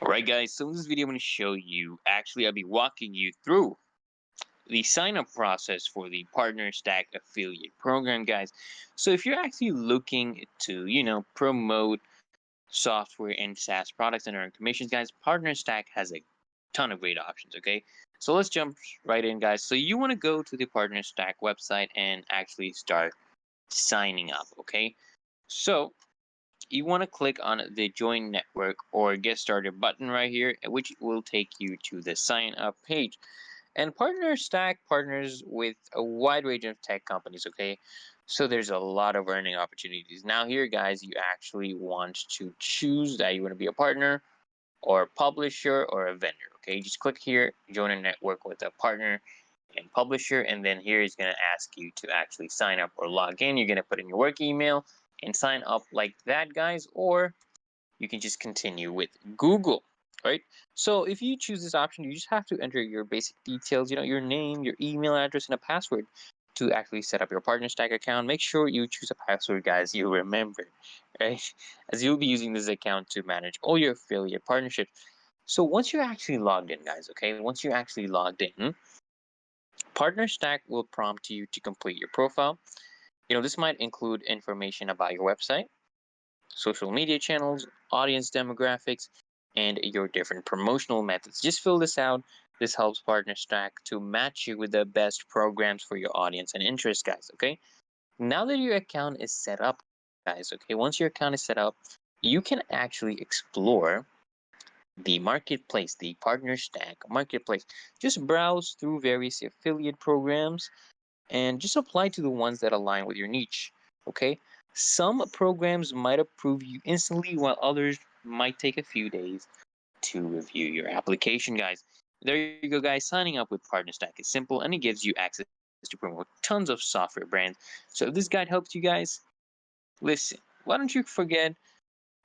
Alright guys, so in this video I'm going to show you, I'll be walking you through the sign up process for the Partnerstack affiliate program, guys. So if you're actually looking to, promote software and SaaS products and earn commissions, guys, Partnerstack has a ton of great options, okay? So let's jump right in, guys. So you want to go to the Partnerstack website and actually start signing up, okay? So you want to click on the join network or get started button right here, which will take you to the sign up page. And Partnerstack partners with a wide range of tech companies, okay? So there's a lot of earning opportunities. Now here, guys, you actually want to choose that you want to be a partner or a publisher or a vendor, okay? Just click here, join a network with a partner and publisher, and then here is going to ask you to actually sign up or log in. You're going to put in your work email and sign up like that, guys, or you can just continue with Google, right? So if you choose this option, you just have to enter your basic details, your name, your email address, and a password to actually set up your Partnerstack account. Make sure you choose a password, guys, you remember, right? As you'll be using this account to manage all your affiliate partnerships. So once you're actually logged in, guys, okay, once you're actually logged in, Partnerstack will prompt you to complete your profile. This might include information about your website, social media channels, audience demographics, and your different promotional methods. Just fill this out. This helps Partnerstack to match you with the best programs for your audience and interest, guys. Okay. Now that your account is set up, guys, okay, once your account is set up, you can actually explore the marketplace, the Partnerstack marketplace. Just browse through various affiliate programs and just apply to the ones that align with your niche. Okay. Some programs might approve you instantly, while others might take a few days to review your application, guys. There you go, guys. Signing up with Partnerstack is simple and it gives you access to promote tons of software brands. So if this guide helped you guys, listen, why don't you forget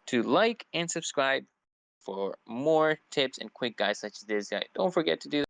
to like and subscribe for more tips and quick guides such as this guy. Don't forget to do